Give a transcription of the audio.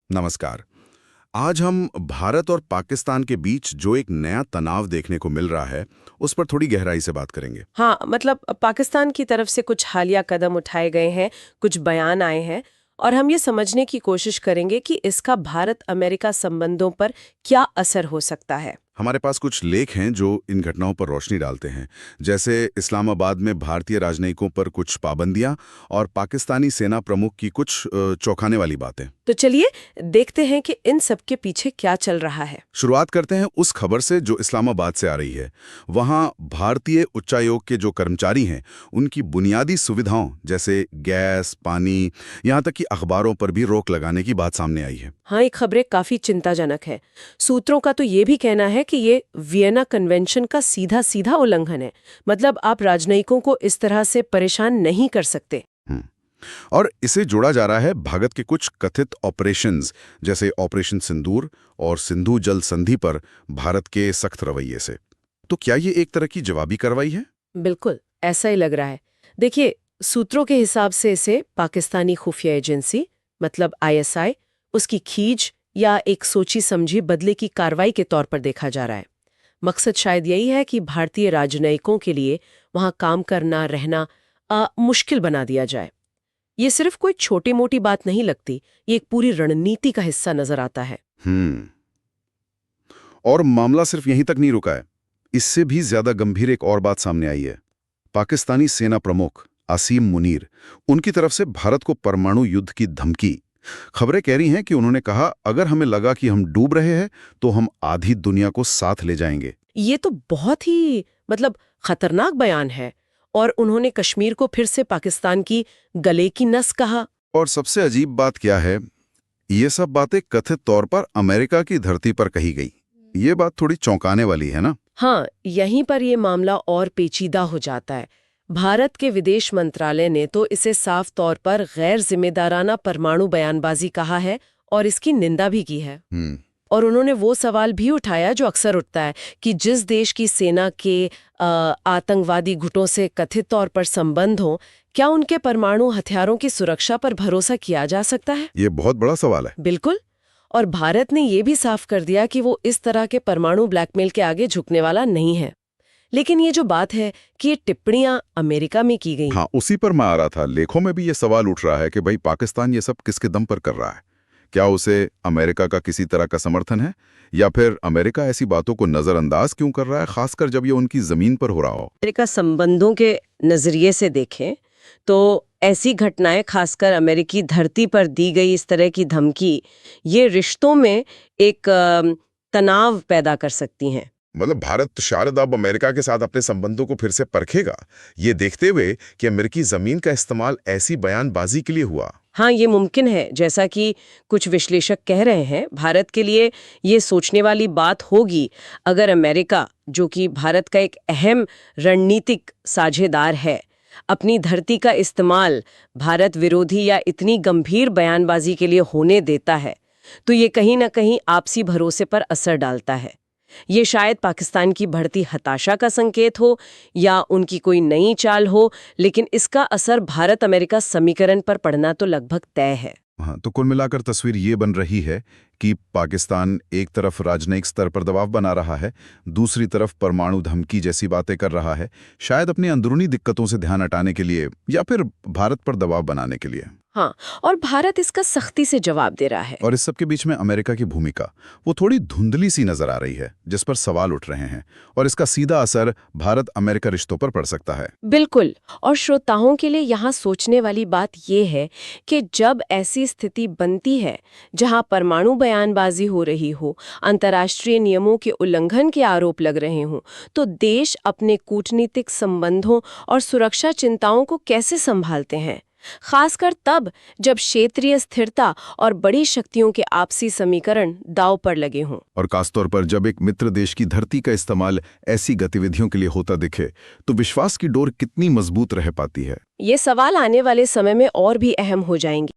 नमस्कार। आज हम भारत और पाकिस्तान के बीच जो एक नया तनाव देखने को मिल रहा है, उस पर थोड़ी गहराई से बात करेंगे। हाँ, मतलब पाकिस्तान की तरफ से कुछ हालिया कदम उठाए गए हैं, कुछ बयान आए हैं और हम ये समझने की कोशिश करेंगे कि इसका भारत अमेरिका संबंधों पर क्या असर हो सकता है। हमारे पास कुछ लेख हैं जो इन घटनाओं पर रोशनी डालते हैं, जैसे इस्लामाबाद में भारतीय राजनयिकों पर कुछ पाबंदियां और पाकिस्तानी सेना प्रमुख की कुछ चौंकाने वाली बातें। तो चलिए देखते हैं कि इन सब के पीछे क्या चल रहा है। शुरुआत करते हैं उस खबर से जो इस्लामाबाद से आ रही है। वहां भारतीय उच्चायोग के जो कर्मचारी हैं, उनकी बुनियादी सुविधाओं जैसे गैस, पानी, यहां तक कि अखबारों पर भी रोक लगाने की बात सामने आई है। हाँ, ये खबरें काफी चिंताजनक है। सूत्रों का तो ये भी कहना है कि ये वियना कन्वेंशन का सीधा सीधा उल्लंघन है। मतलब आप राजनयिकों को इस तरह से परेशान नहीं कर सकते। हम्म। और इसे जोड़ा जा रहा है भारत के कुछ कथित ऑपरेशंस, जैसे ऑपरेशन सिंदूर और सिंधु जल संधि पर भारत के सख्त रवैये से। तो क्या ये एक तरह की जवाबी कार्रवाई है? बिल्कुल ऐसा ही लग रहा है। देखिए, सूत्रों के हिसाब से इसे पाकिस्तानी खुफिया एजेंसी मतलब आईएसआई उसकी खींच या एक सोची समझी बदले की कार्रवाई के तौर पर देखा जा रहा है। मकसद शायद यही है कि भारतीय राजनयिकों के लिए वहां काम करना रहना मुश्किल बना दिया जाए। ये सिर्फ कोई छोटी मोटी बात नहीं लगती, ये एक पूरी रणनीति का हिस्सा नजर आता है। हम्म। और मामला सिर्फ यहीं तक नहीं रुका है। इससे भी ज्यादा गंभीर एक और बात सामने आई है। पाकिस्तानी सेना प्रमुख आसिम मुनीर, उनकी तरफ से भारत को परमाणु युद्ध की धमकी। खबरें कह रही हैं कि उन्होंने कहा, अगर हमें लगा कि हम डूब रहे हैं तो हम आधी दुनिया को साथ ले जाएंगे। ये तो बहुत ही खतरनाक बयान है। और उन्होंने कश्मीर को फिर से पाकिस्तान की गले की नस कहा। और सबसे अजीब बात क्या है, ये सब बातें कथित तौर पर अमेरिका की धरती पर कही गई। ये बात थोड़ी चौंकाने वाली है ना? हाँ, यहीं पर ये मामला और पेचीदा हो जाता है। भारत के विदेश मंत्रालय ने तो इसे साफ तौर पर गैर जिम्मेदाराना परमाणु बयानबाजी कहा है और इसकी निंदा भी की है। और उन्होंने वो सवाल भी उठाया जो अक्सर उठता है कि जिस देश की सेना के आतंकवादी गुटों से कथित तौर पर संबंध हो, क्या उनके परमाणु हथियारों की सुरक्षा पर भरोसा किया जा सकता है? ये बहुत बड़ा सवाल है। बिल्कुल। और भारत ने ये भी साफ कर दिया कि वो इस तरह के परमाणु ब्लैकमेल के आगे झुकने वाला नहीं है। लेकिन ये जो बात है कि ये टिप्पणियां अमेरिका में की गई। हाँ, उसी पर मैं आ रहा था। लेखों में भी ये सवाल उठ रहा है कि भाई पाकिस्तान ये सब किसके दम पर कर रहा है? क्या उसे अमेरिका का किसी तरह का समर्थन है, या फिर अमेरिका ऐसी बातों को नजरअंदाज क्यों कर रहा है, खासकर जब ये उनकी जमीन पर हो रहा हो? अमेरिका संबंधों के नजरिए से देखें तो ऐसी घटनाएं, खासकर अमेरिकी धरती पर दी गई इस तरह की धमकी, ये रिश्तों में एक तनाव पैदा कर सकती हैं। मतलब भारत शायद अब अमेरिका के साथ अपने संबंधों को फिर से परखेगा, ये देखते हुए कि अमेरिकी जमीन का इस्तेमाल ऐसी बयानबाजी के लिए हुआ। हाँ, ये मुमकिन है। जैसा कि कुछ विश्लेषक कह रहे हैं, भारत के लिए ये सोचने वाली बात होगी अगर अमेरिका, जो कि भारत का एक अहम रणनीतिक साझेदार है, अपनी धरती का इस्तेमाल भारत विरोधी या इतनी गंभीर बयानबाजी के लिए होने देता है, तो ये कहीं ना कहीं आपसी भरोसे पर असर डालता है। ये शायद पाकिस्तान की बढ़ती हताशा का संकेत हो या उनकी कोई नई चाल हो, लेकिन इसका असर भारत अमेरिका समीकरण पर पड़ना तो लगभग तय है। हाँ, तो कुल मिलाकर तस्वीर ये बन रही है कि पाकिस्तान एक तरफ राजनयिक स्तर पर दबाव बना रहा है, दूसरी तरफ परमाणु धमकी जैसी बातें कर रहा है, शायद अपनी अंदरूनी दिक्कतों से ध्यान हटाने के लिए या फिर भारत पर दबाव बनाने के लिए। हाँ, और भारत इसका सख्ती से जवाब दे रहा है। और इस सब के बीच में अमेरिका की भूमिका वो थोड़ी धुंधली सी नजर आ रही है, जिस पर सवाल उठ रहे हैं, और इसका सीधा असर भारत अमेरिका रिश्तों पर पड़ सकता है। बिल्कुल। और श्रोताओं के लिए यहाँ सोचने वाली बात ये है कि जब ऐसी स्थिति बनती है जहाँ परमाणु बयानबाजी हो रही हो, अंतर्राष्ट्रीय नियमों के उल्लंघन के आरोप लग रहे हों, तो देश अपने कूटनीतिक संबंधों और सुरक्षा चिंताओं को कैसे संभालते हैं, खासकर तब जब क्षेत्रीय स्थिरता और बड़ी शक्तियों के आपसी समीकरण दांव पर लगे हों। और खासतौर पर जब एक मित्र देश की धरती का इस्तेमाल ऐसी गतिविधियों के लिए होता दिखे, तो विश्वास की डोर कितनी मजबूत रह पाती है। ये सवाल आने वाले समय में और भी अहम हो जाएंगे।